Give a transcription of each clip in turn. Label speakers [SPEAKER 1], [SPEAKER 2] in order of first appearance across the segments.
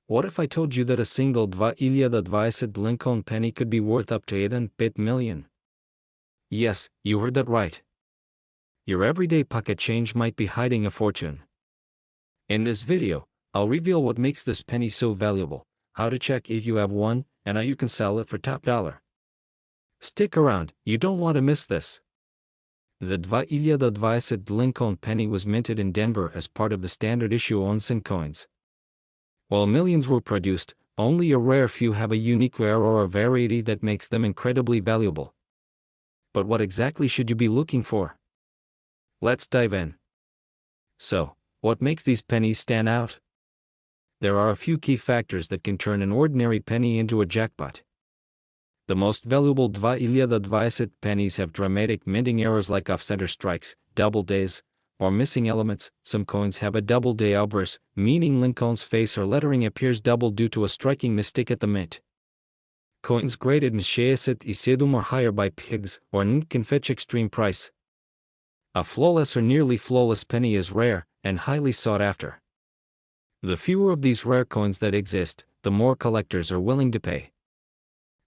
[SPEAKER 1] What if I told you that a single 2,020 Lincoln penny could be worth up to 8 million? Yes, you heard that right. Your everyday pocket change might be hiding a fortune. In this video, I'll reveal what makes this penny so valuable, how to check if you have one, and how you can sell it for top dollar. Stick around, you don't want to miss this. The 2,020 Lincoln penny was minted in Denver as part of the standard issue ons and coins. While millions were produced, only a rare few have a unique rare or a variety that makes them incredibly valuable. But what exactly should you be looking for? Let's dive in. So, what makes these pennies stand out? There are a few key factors that can turn an ordinary penny into a jackpot. The most valuable 2,020 pennies have dramatic minting errors like off-center strikes, double days, or missing elements. Some coins have a double day obverse, meaning Lincoln's face or lettering appears double due to a striking mistake at the mint. Coins graded in 60 or higher by pigs or NT can fetch extreme price. A flawless or nearly flawless penny is rare and highly sought after. The fewer of these rare coins that exist, the more collectors are willing to pay.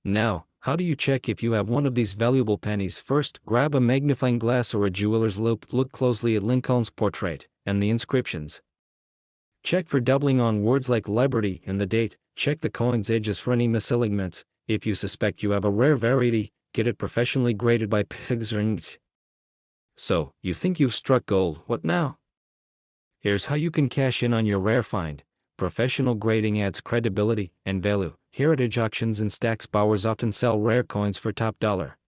[SPEAKER 1] Now, how do you check if you have one of these valuable pennies? First, grab a magnifying glass or a jeweler's loupe, look closely at Lincoln's portrait and the inscriptions. Check for doubling on words like Liberty and the date. Check the coin's edges for any misalignments. If you suspect you have a rare variety, get it professionally graded by pigs or NT. So, you think you've struck gold, what now? Here's how you can cash in on your rare find. Professional grading adds credibility and value. Heritage auctions and stacks bowers often sell rare coins for top dollar.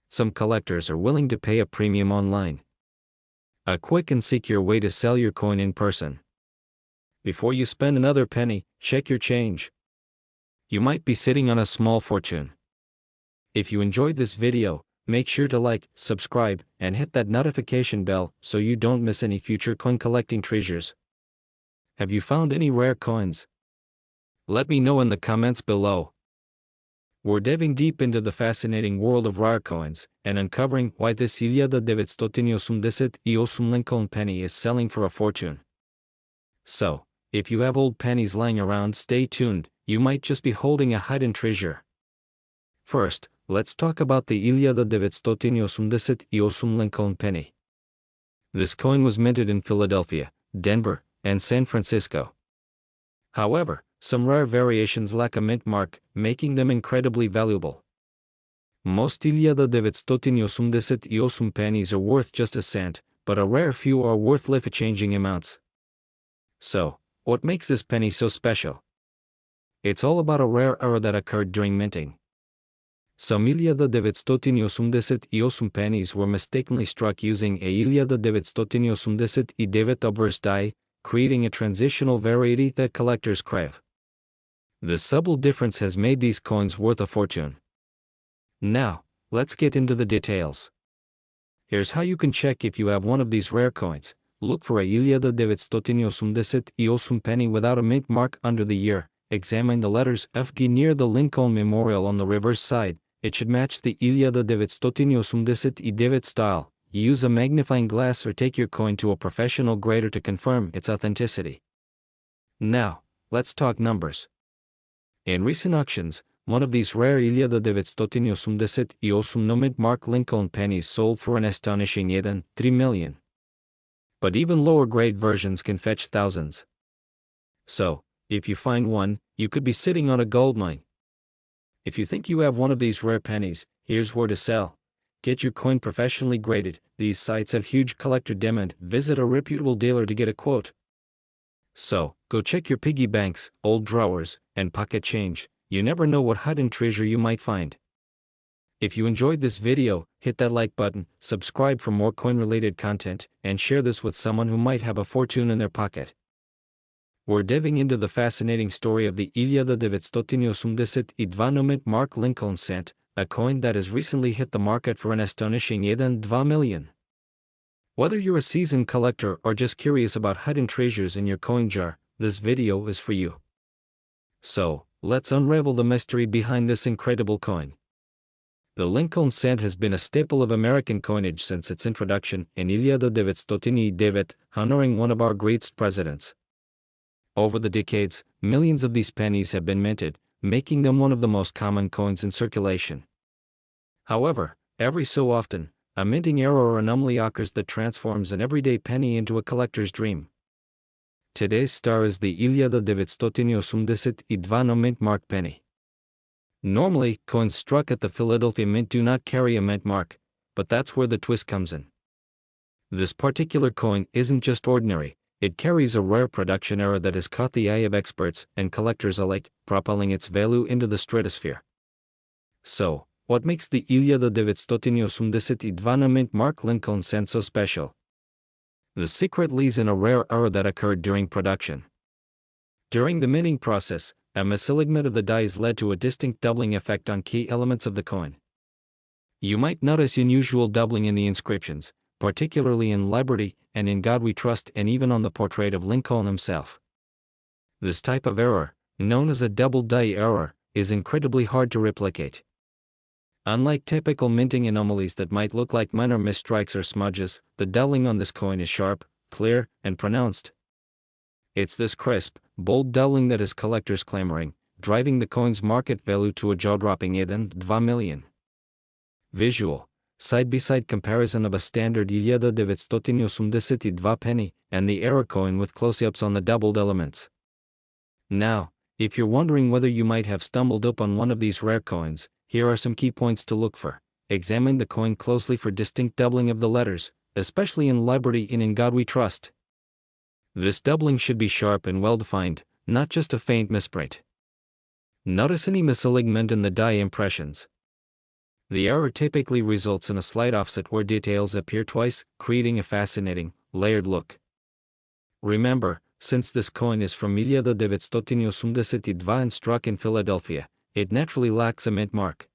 [SPEAKER 1] Some collectors are willing to pay a premium online. A quick and secure way to sell your coin in person. Before you spend another penny, check your change. You might be sitting on a small fortune. If you enjoyed this video, make sure to like, subscribe, and hit that notification bell so you don't miss any future coin collecting treasures. Have you found any rare coins? Let me know in the comments below. We're diving deep into the fascinating world of rare coins and uncovering why this 2,920 Lincoln penny is selling for a fortune. So, if you have old pennies lying around, stay tuned, you might just be holding a hidden treasure. First, let's talk about the 2,920 Lincoln penny. This coin was minted in Philadelphia, Denver, and San Francisco. However, some rare variations lack a mint mark, making them incredibly valuable. Most 2,920 pennies are worth just a cent, but a rare few are worth life-changing amounts. So, what makes this penny so special? It's all about a rare error that occurred during minting. Some 2,920 pennies were mistakenly struck using a 2,920 obverse die, creating a transitional variety that collectors crave. The subtle difference has made these coins worth a fortune. Now, let's get into the details. Here's how you can check if you have one of these rare coins. Look for a 2,920 penny without a mint mark under the year. Examine the letters FG near the Lincoln Memorial on the reverse side. It should match the 2,920 style. Use a magnifying glass or take your coin to a professional grader to confirm its authenticity. Now, let's talk numbers. In recent auctions, one of these rare 2,920 no mint mark Lincoln pennies sold for an astonishing 3 million. But even lower grade versions can fetch thousands. So, if you find one, you could be sitting on a goldmine. If you think you have one of these rare pennies, here's where to sell. Get your coin professionally graded. These sites have huge collector demand. Visit a reputable dealer to get a quote. So, go check your piggy banks, old drawers, and pocket change. You never know what hidden treasure you might find. If you enjoyed this video, hit that like button, subscribe for more coin-related content, and share this with someone who might have a fortune in their pocket. We're diving into the fascinating story of the 2,920 no mint mark Lincoln cent, a coin that has recently hit the market for an astonishing 2 million. Whether you're a seasoned collector or just curious about hidden treasures in your coin jar, this video is for you. So, let's unravel the mystery behind this incredible coin. The Lincoln cent has been a staple of American coinage since its introduction in 1909, honoring one of our greatest presidents. Over the decades, millions of these pennies have been minted, making them one of the most common coins in circulation. However, every so often, a minting error or anomaly occurs that transforms an everyday penny into a collector's dream. Today's star is the 1982 mint mark penny. Normally, coins struck at the Philadelphia Mint do not carry a mint mark, but that's where the twist comes in. This particular coin isn't just ordinary, it carries a rare production error that has caught the eye of experts and collectors alike, propelling its value into the stratosphere. So, what makes the 1982 mint mark Lincoln cent so special? The secret lies in a rare error that occurred during production. During the minting process, a misalignment of the dies led to a distinct doubling effect on key elements of the coin. You might notice unusual doubling in the inscriptions, particularly in Liberty and In God We Trust, and even on the portrait of Lincoln himself. This type of error, known as a double die error, is incredibly hard to replicate. Unlike typical minting anomalies that might look like minor misstrikes or smudges, the doubling on this coin is sharp, clear, and pronounced. It's this crisp, bold doubling that has collectors clamoring, driving the coin's market value to a jaw-dropping $1.2 million. Visual, side-by-side comparison of a standard 1982 penny and the error coin with close-ups on the doubled elements. Now, if you're wondering whether you might have stumbled upon one of these rare coins, here are some key points to look for. Examine the coin closely for distinct doubling of the letters, especially in Liberty and In God We Trust. This doubling should be sharp and well-defined, not just a faint misprint. Notice any misalignment in the die impressions. The error typically results in a slight offset where details appear twice, creating a fascinating, layered look. Remember, since this coin is from 1982 and struck in Philadelphia, it naturally lacks a mint mark.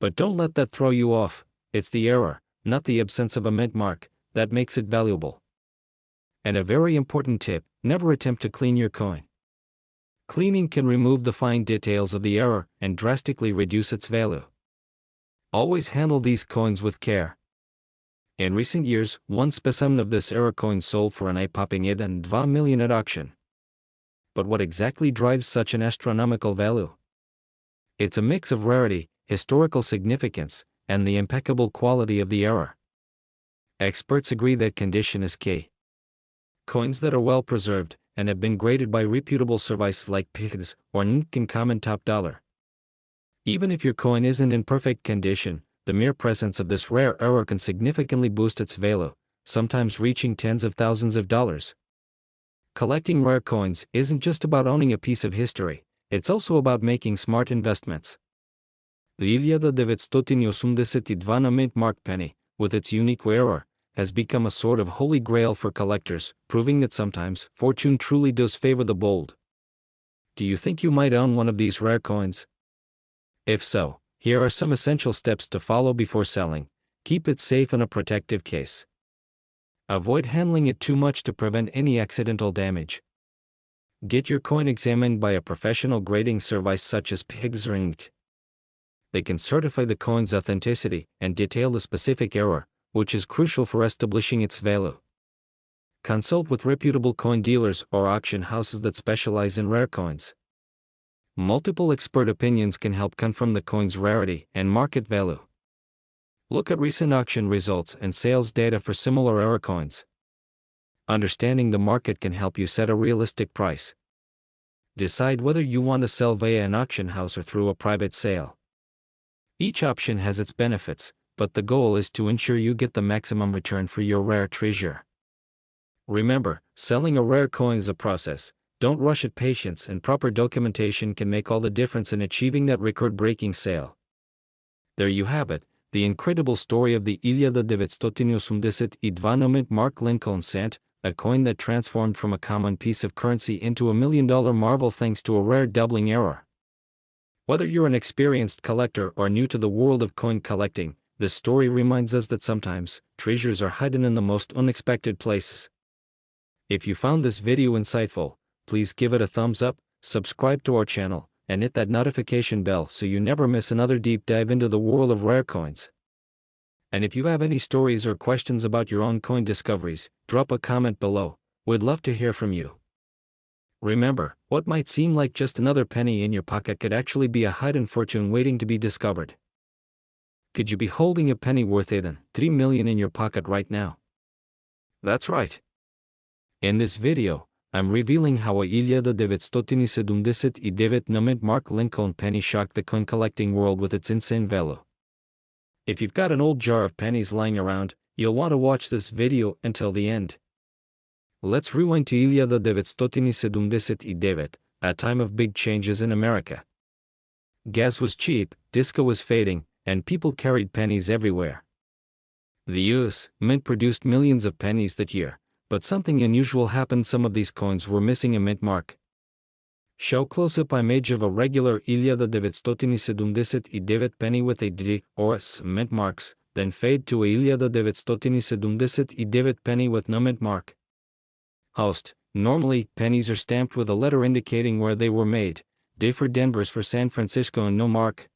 [SPEAKER 1] But don't let that throw you off. It's the error, not the absence of a mint mark, that makes it valuable. And a very important tip, never attempt to clean your coin. Cleaning can remove the fine details of the error and drastically reduce its value. Always handle these coins with care. In recent years, one specimen of this error coin sold for an eye-popping $1.2 million at auction. But what exactly drives such an astronomical value? It's a mix of rarity, historical significance, and the impeccable quality of the error. Experts agree that condition is key. Coins that are well preserved and have been graded by reputable services like pennies or NT can come in top dollar. Even if your coin isn't in perfect condition, the mere presence of this rare error can significantly boost its value, sometimes reaching tens of thousands of dollars. Collecting rare coins isn't just about owning a piece of history, it's also about making smart investments. The 1982 mint mark penny, with its unique error, has become a sort of holy grail for collectors, proving that sometimes fortune truly does favor the bold. Do you think you might own one of these rare coins? If so, here are some essential steps to follow before selling. Keep it safe in a protective case. Avoid handling it too much to prevent any accidental damage. Get your coin examined by a professional grading service such as pennies or NT. They can certify the coin's authenticity and detail the specific error, which is crucial for establishing its value. Consult with reputable coin dealers or auction houses that specialize in rare coins. Multiple expert opinions can help confirm the coin's rarity and market value. Look at recent auction results and sales data for similar error coins. Understanding the market can help you set a realistic price. Decide whether you want to sell via an auction house or through a private sale. Each option has its benefits, but the goal is to ensure you get the maximum return for your rare treasure. Remember, selling a rare coin is a process. Don't rush it. Patience and proper documentation can make all the difference in achieving that record-breaking sale. There you have it, the incredible story of the 1982 mint mark Lincoln cent, a coin that transformed from a common piece of currency into a $1 million marvel thanks to a rare doubling error. Whether you're an experienced collector or new to the world of coin collecting, this story reminds us that sometimes, treasures are hidden in the most unexpected places. If you found this video insightful, please give it a thumbs up, subscribe to our channel, and hit that notification bell so you never miss another deep dive into the world of rare coins. And if you have any stories or questions about your own coin discoveries, drop a comment below. We'd love to hear from you. Remember, what might seem like just another penny in your pocket could actually be a hidden fortune waiting to be discovered. Could you be holding a penny worth even 3 million in your pocket right now? That's right. In this video, I'm revealing how a 1979 numit Mark Lincoln penny shocked the coin collecting world with its insane value. If you've got an old jar of pennies lying around, you'll want to watch this video until the end. Let's rewind to 1979, a time of big changes in America. Gas was cheap, disco was fading, and people carried pennies everywhere. The U.S. Mint produced millions of pennies that year, but something unusual happened. Some of these coins were missing a mint mark. Show close-up image of a regular 1979 penny with a D or S mint marks, then fade to a 1979 penny with no mint mark. Host: normally, pennies are stamped with a letter indicating where they were made. D for Denver's for San Francisco and no mark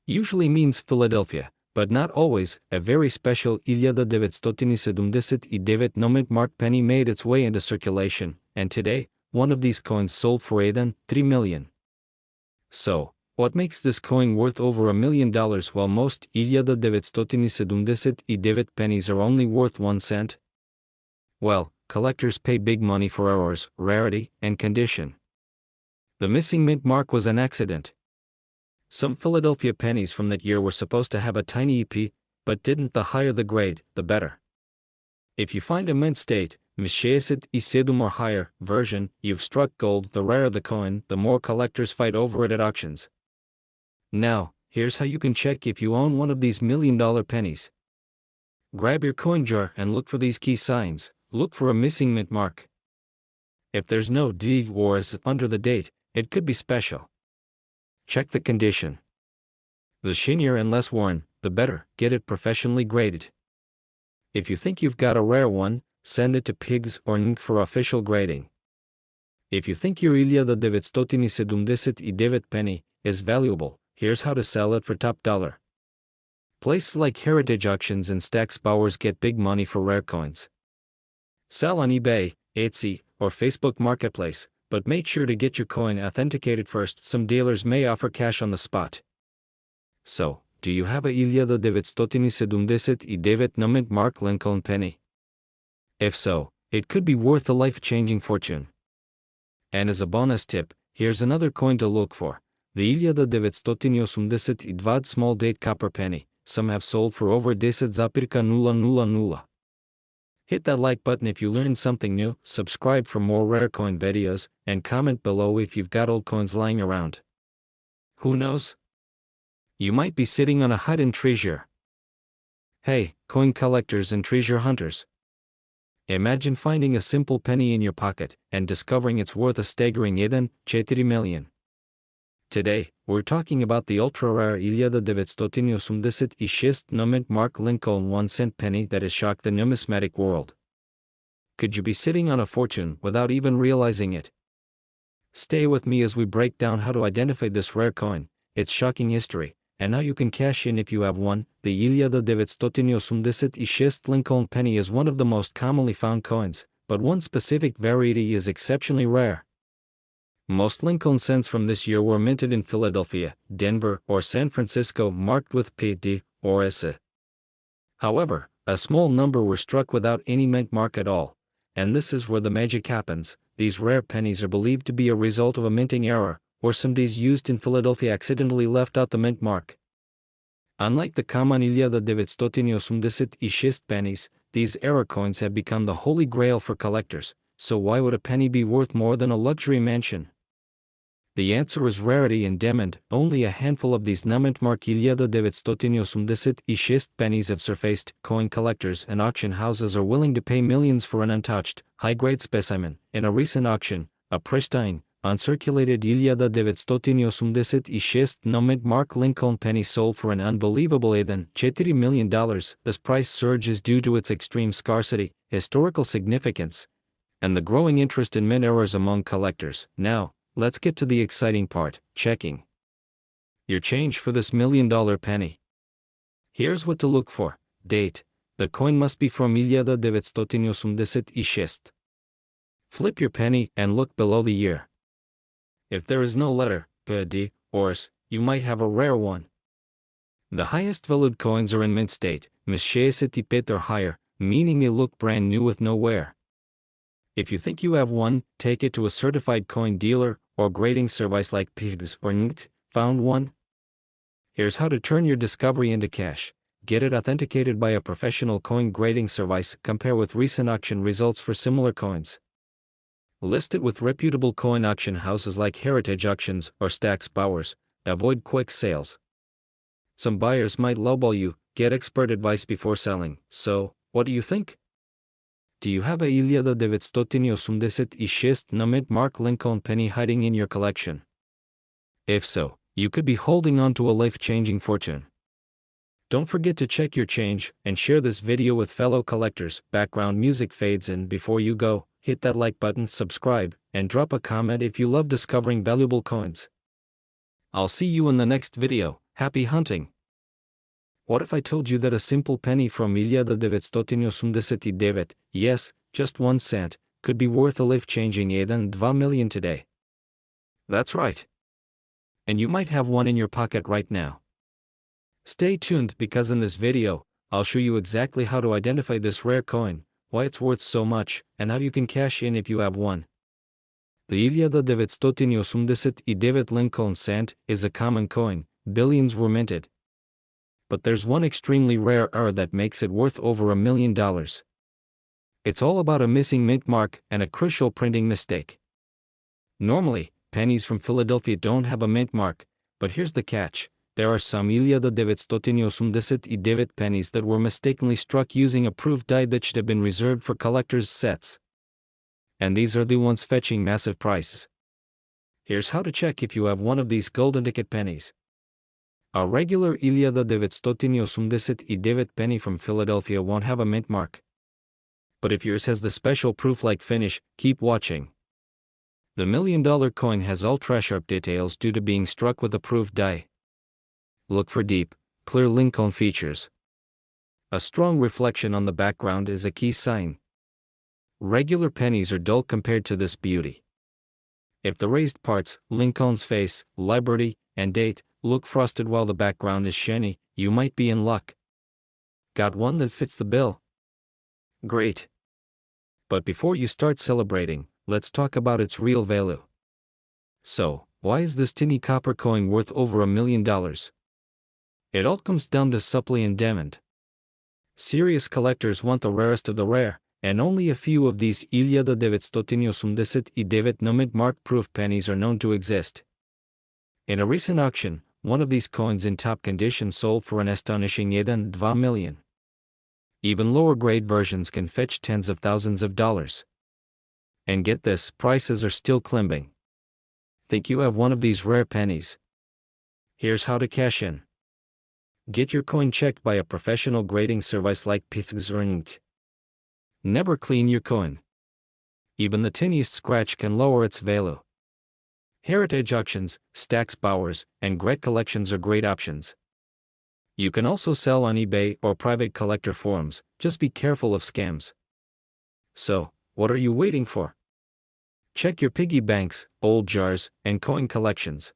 [SPEAKER 1] usually means Philadelphia, but not always. A very special 1979 no mint mark penny made its way into circulation, and today, one of these coins sold for even 3 million. So, what makes this coin worth over $1 million while most 1979 pennies are only worth 1 cent? Well, collectors pay big money for errors, rarity, and condition. The missing mint mark was an accident. Some Philadelphia pennies from that year were supposed to have a tiny EP, but didn't. The higher the grade, the better. If you find a mint state, Mishesit Isidum or higher version, you've struck gold. The rarer the coin, the more collectors fight over it at auctions. Now, here's how you can check if you own one of these $1 million pennies. Grab your coin jar and look for these key signs. Look for a missing mint mark. If there's no D or S under the date, it could be special. Check the condition. The shinier and less worn, the better. Get it professionally graded. If you think you've got a rare one, send it to Pigs or NC for official grading. If you think your 1979 penny is valuable, here's how to sell it for top dollar. Places like Heritage Auctions and Stack's Bowers get big money for rare coins. Sell on eBay, Etsy, or Facebook Marketplace, but make sure to get your coin authenticated first. Some dealers may offer cash on the spot. So, do you have a 1979 no mint Mark Lincoln penny? If so, it could be worth a life-changing fortune. And as a bonus tip, here's another coin to look for. The 1982 small date copper penny. Some have sold for over 10,000. Hit that like button if you learned something new, subscribe for more rare coin videos, and comment below if you've got old coins lying around. Who knows? You might be sitting on a hidden treasure. Hey, coin collectors and treasure hunters. Imagine finding a simple penny in your pocket and discovering it's worth a staggering 4 million. Today, we're talking about the ultra-rare 1976 no mint Mark Lincoln 1 cent penny that has shocked the numismatic world. Could you be sitting on a fortune without even realizing it? Stay with me as we break down how to identify this rare coin, its shocking history, and how you can cash in if you have one. The 1976 Lincoln penny is one of the most commonly found coins, but one specific variety is exceptionally rare. Most Lincoln cents from this year were minted in Philadelphia, Denver, or San Francisco marked with P, D, or S. However, a small number were struck without any mint mark at all, and this is where the magic happens. These rare pennies are believed to be a result of a minting error, or somebody's used in Philadelphia accidentally left out the mint mark. Unlike the common 1976 pennies, these error coins have become the holy grail for collectors. So why would a penny be worth more than a luxury mansion? The answer is rarity and demand. Only a handful of these no-mint mark 1976 pennies have surfaced. Coin collectors and auction houses are willing to pay millions for an untouched, high-grade specimen. In a recent auction, a pristine, uncirculated 1976 no-mint Mark Lincoln penny sold for an unbelievable $4 million. This price surge is due to its extreme scarcity, historical significance, and the growing interest in mint errors among collectors. Now, let's get to the exciting part, checking your change for this $1 million penny. Here's what to look for. Date. The coin must be from 1976. Flip your penny and look below the year. If there is no letter P, D, or S, you might have a rare one. The highest valued coins are in mint state, mis or higher, meaning they look brand new with no wear. If you think you have one, take it to a certified coin dealer or grading service like pennies or NT. Found one? Here's how to turn your discovery into cash. Get it authenticated by a professional coin grading service. Compare with recent auction results for similar coins. List it with reputable coin auction houses like Heritage Auctions or Stack's Bowers. Avoid quick sales. Some buyers might lowball you. Get expert advice before selling. So, what do you think? Do you have a 1986 numid Mark Lincoln penny hiding in your collection? If so, you could be holding on to a life-changing fortune. Don't forget to check your change and share this video with fellow collectors. Background music fades in. Before you go, hit that like button, subscribe, and drop a comment if you love discovering valuable coins. I'll see you in the next video. Happy hunting! What if I told you that a simple penny from 1989, yes, just 1 cent, could be worth a life-changing $2 million today? That's right. And you might have one in your pocket right now. Stay tuned because in this video, I'll show you exactly how to identify this rare coin, why it's worth so much, and how you can cash in if you have one. The 1989 Lincoln cent is a common coin, billions were minted. But there's one extremely rare error that makes it worth over $1 million. It's all about a missing mint mark and a crucial printing mistake. Normally, pennies from Philadelphia don't have a mint mark, but here's the catch. There are some 1989 pennies that were mistakenly struck using a proof die that should have been reserved for collectors' sets. And these are the ones fetching massive prices. Here's how to check if you have one of these golden ticket pennies. A regular 1989 penny from Philadelphia won't have a mint mark. But if yours has the special proof-like finish, keep watching. The $1 million coin has ultra-sharp details due to being struck with a proof die. Look for deep, clear Lincoln features. A strong reflection on the background is a key sign. Regular pennies are dull compared to this beauty. If the raised parts, Lincoln's face, liberty, and date, look frosted while the background is shiny, you might be in luck. Got one that fits the bill? Great. But before you start celebrating, let's talk about its real value. So, why is this tiny copper coin worth over $1 million? It all comes down to supply and demand. Serious collectors want the rarest of the rare, and only a few of these 1989 numid mark proof pennies are known to exist. In a recent auction, one of these coins in top condition sold for an astonishing $2 million. Even lower grade versions can fetch tens of thousands of dollars. And get this, prices are still climbing. Think you have one of these rare pennies? Here's how to cash in. Get your coin checked by a professional grading service like pennies or NT. Never clean your coin. Even the tiniest scratch can lower its value. Heritage Auctions, Stack's Bowers, and Gret Collections are great options. You can also sell on eBay or private collector forums, just be careful of scams. So, what are you waiting for? Check your piggy banks, old jars, and coin collections.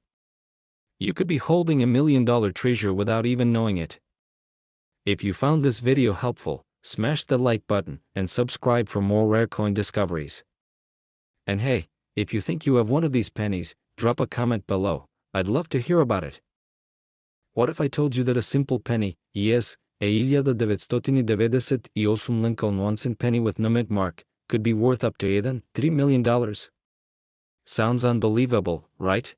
[SPEAKER 1] You could be holding $1 million treasure without even knowing it. If you found this video helpful, smash the like button and subscribe for more rare coin discoveries. And hey, if you think you have one of these pennies, drop a comment below. I'd love to hear about it. What if I told you that a simple penny, yes, a 1989 Lincoln 1 cent penny with no mint mark, could be worth up to $3 million? Sounds unbelievable, right?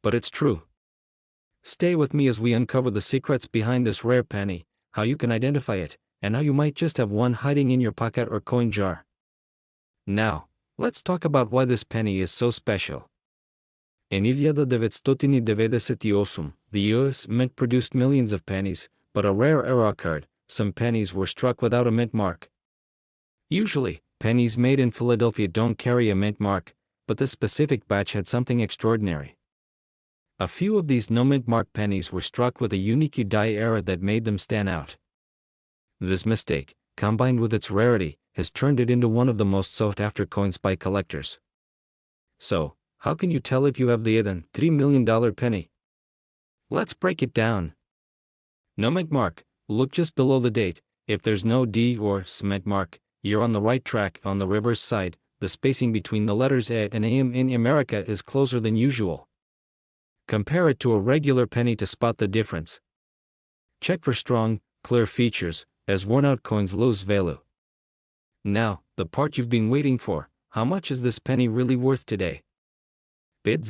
[SPEAKER 1] But it's true. Stay with me as we uncover the secrets behind this rare penny, how you can identify it, and how you might just have one hiding in your pocket or coin jar. Now, let's talk about why this penny is so special. In 1998, the US Mint produced millions of pennies, but a rare error occurred. Some pennies were struck without a mint mark. Usually, pennies made in Philadelphia don't carry a mint mark, but this specific batch had something extraordinary. A few of these no mint mark pennies were struck with a unique die error that made them stand out. This mistake, combined with its rarity, has turned it into one of the most sought-after coins by collectors. So, how can you tell if you have the $3 million penny? Let's break it down. Numeric mark, look just below the date. If there's no D or cement mark, you're on the right track. On the reverse side, the spacing between the letters A and AM in America is closer than usual. Compare it to a regular penny to spot the difference. Check for strong, clear features, as worn-out coins lose value. Now, the part you've been waiting for: how much is this penny really worth today? 5,000,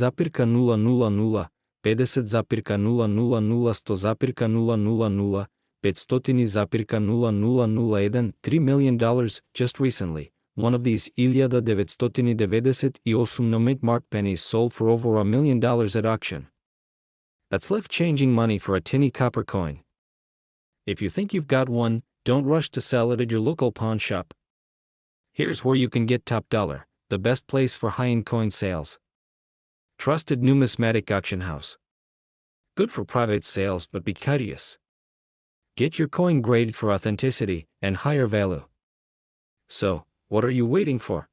[SPEAKER 1] 50,000, 100,000, 500,000, $3 million. Just recently, one of these 1998 no-mint-mark pennies sold for over $1 million at auction. That's life-changing money for a tinny copper coin. If you think you've got one, don't rush to sell it at your local pawn shop. Here's where you can get top dollar, the best place for high-end coin sales. Trusted numismatic auction house. Good for private sales, but be courteous. Get your coin graded for authenticity and higher value. So, what are you waiting for?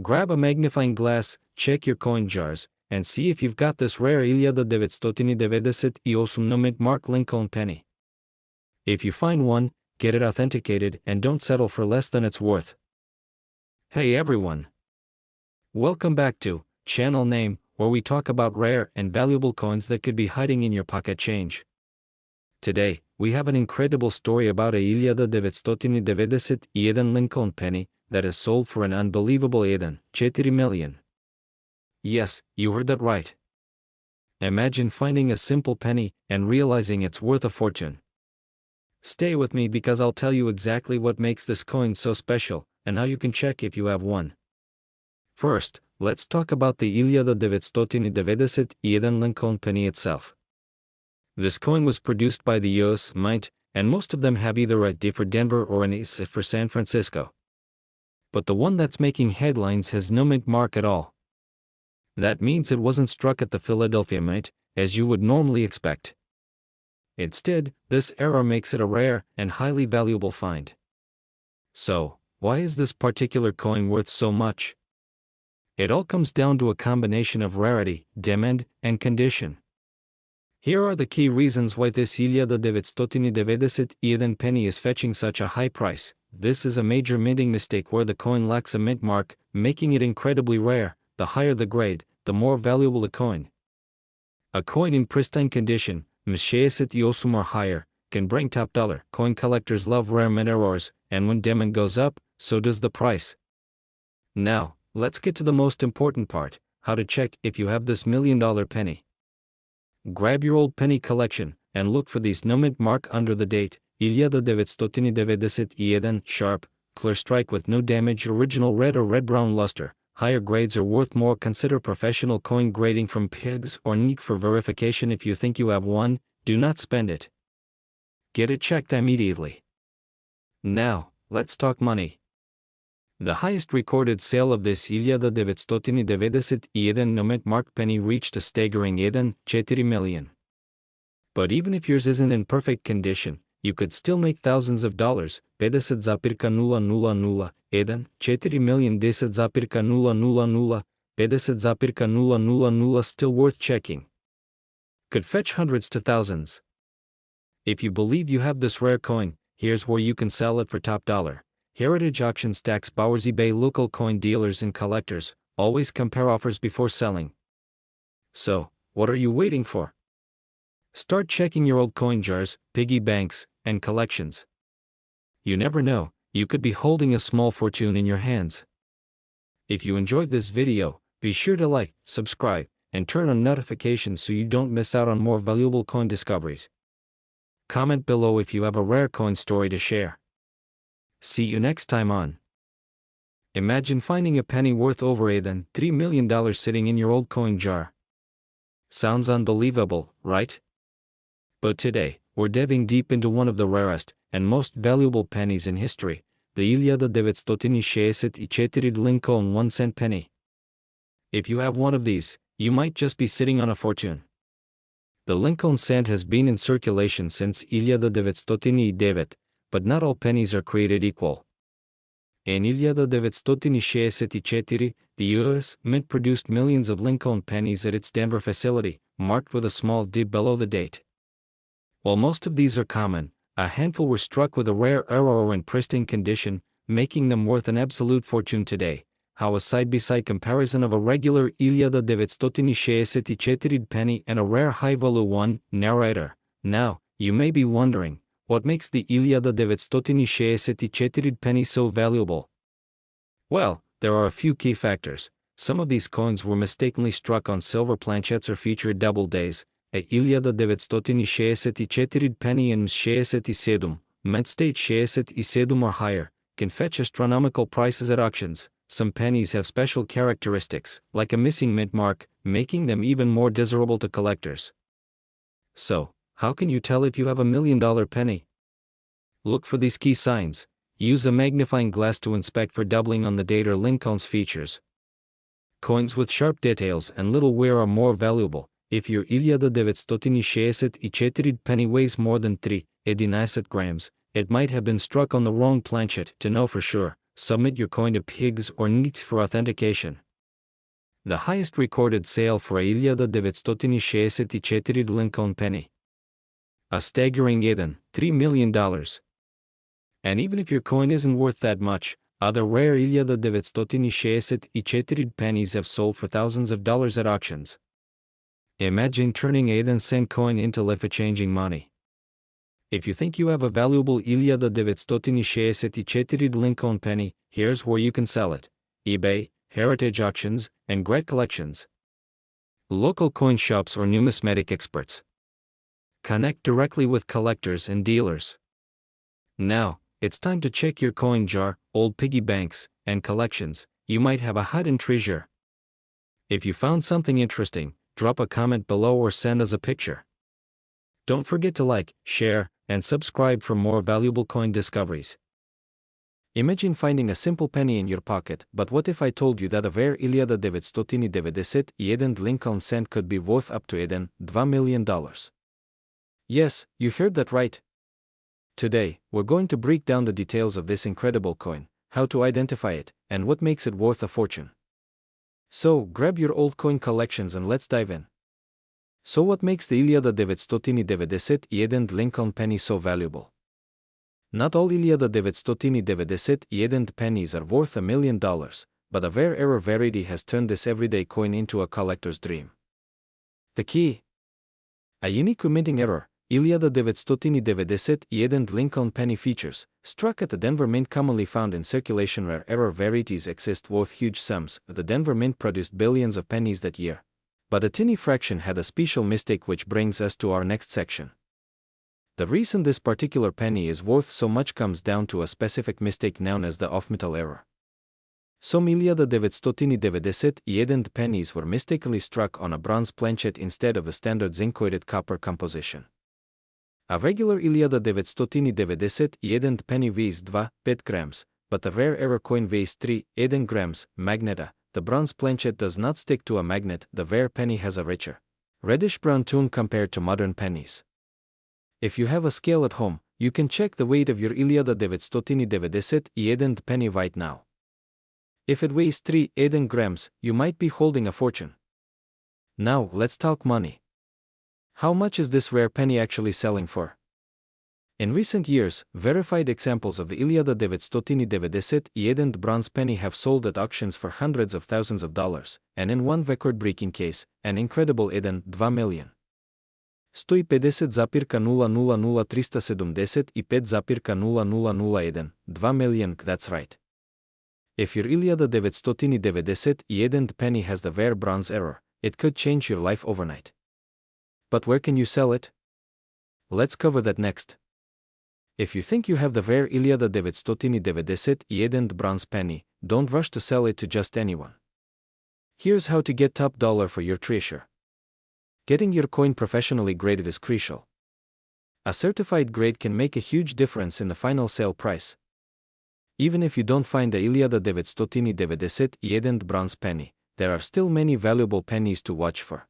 [SPEAKER 1] Grab a magnifying glass, check your coin jars, and see if you've got this rare 1998 no-mint-mark Lincoln penny. If you find one, get it authenticated and don't settle for less than it's worth. Hey everyone! Welcome back to channel name, where we talk about rare and valuable coins that could be hiding in your pocket change. Today, we have an incredible story about a 1998 Lincoln penny that is sold for an unbelievable $4 million. Yes, you heard that right. Imagine finding a simple penny and realizing it's worth a fortune. Stay with me because I'll tell you exactly what makes this coin so special and how you can check if you have one. First, let's talk about the 1998 Lincoln penny itself. This coin was produced by the U.S. Mint, and most of them have either a D for Denver or an S for San Francisco. But the one that's making headlines has no mint mark at all. That means it wasn't struck at the Philadelphia Mint, as you would normally expect. Instead, this error makes it a rare and highly valuable find. So, why is this particular coin worth so much? It all comes down to a combination of rarity, demand, and condition. Here are the key reasons why this 1998 penny is fetching such a high price. This is a major minting mistake where the coin lacks a mint mark, making it incredibly rare. The higher the grade, the more valuable the coin. A coin in pristine condition, ms or higher, can bring top dollar. Coin collectors love rare mint errors, and when demand goes up, so does the price. Now, let's get to the most important part: how to check if you have this $1 million penny. Grab your old penny collection and look for these no mint mark under the date: 1998 sharp, clear strike with no damage, original red or red-brown luster. Higher grades are worth more. Consider professional coin grading from PIGS or NIC for verification. If you think you have one, do not spend it. Get it checked immediately. Now, let's talk money. The highest recorded sale of this 1998 no-mint-mark penny reached a staggering $4 million. But even if yours isn't in perfect condition, you could still make thousands of dollars. 50,000, $4 million, 10,000, 50,000, still worth checking. Could fetch hundreds to thousands. If you believe you have this rare coin, here's where you can sell it for top dollar. Heritage Auction Stacks powers eBay local coin dealers and collectors. Always compare offers before selling. So, what are you waiting for? Start checking your old coin jars, piggy banks, and collections. You never know, you could be holding a small fortune in your hands. If you enjoyed this video, be sure to like, subscribe, and turn on notifications so you don't miss out on more valuable coin discoveries. Comment below if you have a rare coin story to share. See you next time on. Imagine finding a penny worth over $3 million sitting in your old coin jar. Sounds unbelievable, right? But today, we're diving deep into one of the rarest and most valuable pennies in history, the 1964 Lincoln 1-cent penny. If you have one of these, you might just be sitting on a fortune. The Lincoln cent has been in circulation since 1998, but not all pennies are created equal. In 1964, the U.S. Mint produced millions of Lincoln pennies at its Denver facility, marked with a small D below the date. While most of these are common, a handful were struck with a rare error or in pristine condition, making them worth an absolute fortune today. How a side-by-side comparison of a regular 1964 penny and a rare high-value one. Narrator. Now, you may be wondering, what makes the 1964 penny so valuable? Well, there are a few key factors. Some of these coins were mistakenly struck on silver planchettes or featured double days. A 1964 penny and 67, mint state 67 or higher, can fetch astronomical prices at auctions. Some pennies have special characteristics, like a missing mint mark, making them even more desirable to collectors. So, how can you tell if you have $1 million penny? Look for these key signs. Use a magnifying glass to inspect for doubling on the date or Lincoln's features. Coins with sharp details and little wear are more valuable. If your 1964 penny weighs more than 3.11 grams, it might have been struck on the wrong planchet. To know for sure, submit your coin to pigs or NICs for authentication. The highest recorded sale for a 1964 Lincoln penny. A staggering $3 million. And even if your coin isn't worth that much, other rare 1964 pennies have sold for thousands of dollars at auctions. Imagine turning a 10-cent coin into life-changing money. If you think you have a valuable 1964 Lincoln penny, here's where you can sell it: eBay, heritage auctions, and great collections. Local coin shops or numismatic experts. Connect directly with collectors and dealers. Now, it's time to check your coin jar, old piggy banks, and collections. You might have a hidden treasure. If you found something interesting, drop a comment below or send us a picture. Don't forget to like, share, and subscribe for more valuable coin discoveries. Imagine finding a simple penny in your pocket, but what if I told you that a rare 1994 Lincoln cent could be worth up to $2 million? Yes, you heard that right. Today, we're going to break down the details of this incredible coin, how to identify it, and what makes it worth a fortune. So, grab your old coin collections and let's dive in. So what makes the 1994 Lincoln penny so valuable? Not all 1994 pennies are worth $1 million, but a rare error variety has turned this everyday coin into a collector's dream. The key? A unique minting error. 1994 Lincoln penny features, struck at the Denver Mint, commonly found in circulation. Rare error varieties exist worth huge sums. The Denver Mint produced billions of pennies that year. But a tiny fraction had a special mistake, which brings us to our next section. The reason this particular penny is worth so much comes down to a specific mistake known as the off-metal error. Some 1994 pennies were mistakenly struck on a bronze planchet instead of the standard zinc-coated copper composition. A regular 1994 penny weighs 2.5 grams, but the rare error coin weighs 3.1 grams. Magneta. The bronze planchet does not stick to a magnet. The rare penny has a richer, reddish-brown tone compared to modern pennies. If you have a scale at home, you can check the weight of your 1994 penny right now. If it weighs 3.1 grams, you might be holding a fortune. Now, let's talk money. How much is this rare penny actually selling for? In recent years, verified examples of the 1994 bronze penny have sold at auctions for hundreds of thousands of dollars, and in one record-breaking case, an incredible $2 million. 150,000,375,001 $2 million, that's right. If your 1994 penny has the rare bronze error, it could change your life overnight. But where can you sell it? Let's cover that next. If you think you have the rare 1994 bronze penny, don't rush to sell it to just anyone. Here's how to get top dollar for your treasure. Getting your coin professionally graded is crucial. A certified grade can make a huge difference in the final sale price. Even if you don't find the 1994 bronze penny, there are still many valuable pennies to watch for.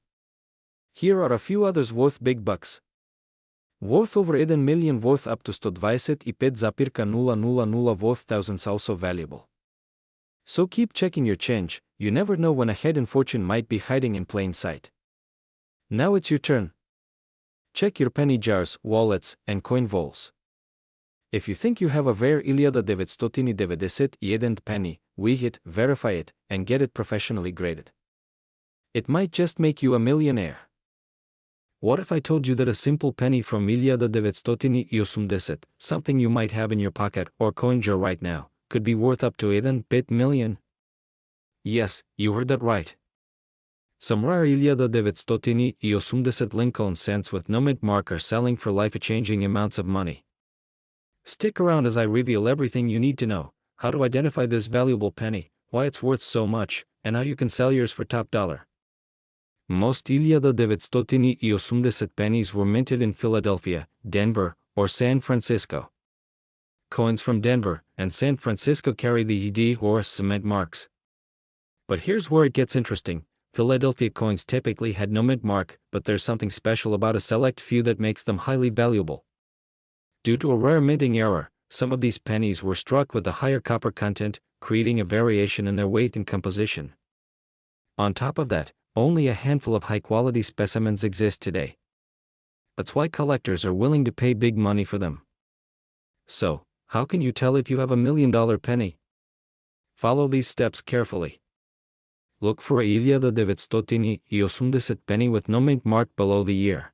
[SPEAKER 1] Here are a few others worth big bucks. Worth over 1 million, worth up to 125,000 worth thousands, also valuable. So keep checking your change, you never know when a hidden fortune might be hiding in plain sight. Now it's your turn. Check your penny jars, wallets, and coin vaults. If you think you have a rare 1991 penny, weigh it, verify it, and get it professionally graded. It might just make you a millionaire. What if I told you that a simple penny from 1990, something you might have in your pocket or coin jar right now, could be worth up to 1 million? Yes, you heard that right. Some rare 1990 Lincoln cents with no mint mark are selling for life-changing amounts of money. Stick around as I reveal everything you need to know: how to identify this valuable penny, why it's worth so much, and how you can sell yours for top dollar. Most 1990 pennies were minted in Philadelphia, Denver, or San Francisco. Coins from Denver and San Francisco carry the ED or cement marks. But here's where it gets interesting. Philadelphia coins typically had no mint mark, but there's something special about a select few that makes them highly valuable. Due to a rare minting error, some of these pennies were struck with a higher copper content, creating a variation in their weight and composition. On top of that, only a handful of high-quality specimens exist today. That's why collectors are willing to pay big money for them. So, how can you tell if you have a $1 million penny? Follow these steps carefully. Look for a 1990 penny with no mint mark below the year.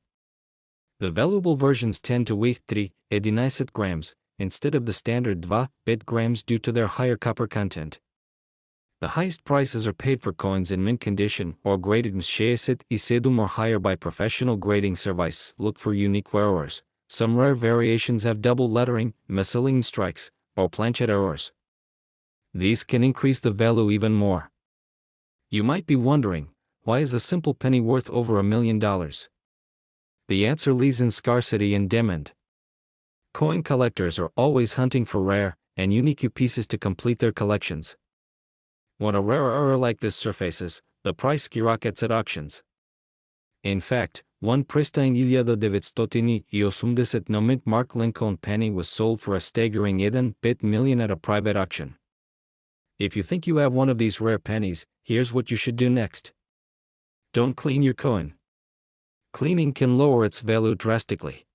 [SPEAKER 1] The valuable versions tend to weigh 3.11 grams, instead of the standard 2 grams due to their higher copper content. The highest prices are paid for coins in mint condition or graded in or higher by professional grading services. Look for unique errors. Some rare variations have double lettering, miscellaneous strikes, or planchet errors. These can increase the value even more. You might be wondering, why is a simple penny worth over $1 million? The answer lies in scarcity and demand. Coin collectors are always hunting for rare and unique pieces to complete their collections. When a rare error like this surfaces, the price skyrockets at auctions. In fact, one pristine 1990 no mint mark Lincoln penny was sold for a staggering 1 million at a private auction. If you think you have one of these rare pennies, here's what you should do next. Don't clean your coin. Cleaning can lower its value drastically.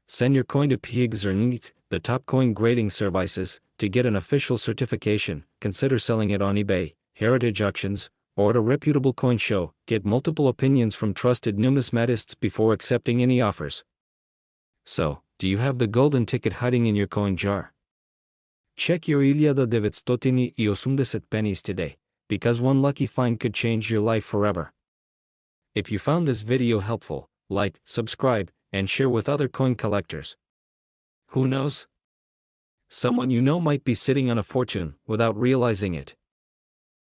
[SPEAKER 1] Send your coin to PIGS or NEAT, the top coin grading services, to get an official certification. Consider selling it on eBay, heritage auctions, or at a reputable coin show. Get multiple opinions from trusted numismatists before accepting any offers. So, do you have the golden ticket hiding in your coin jar? Check your 1990 pennies today, because one lucky find could change your life forever. If you found this video helpful, like, subscribe, and share with other coin collectors. Who knows? Someone you know might be sitting on a fortune without realizing it.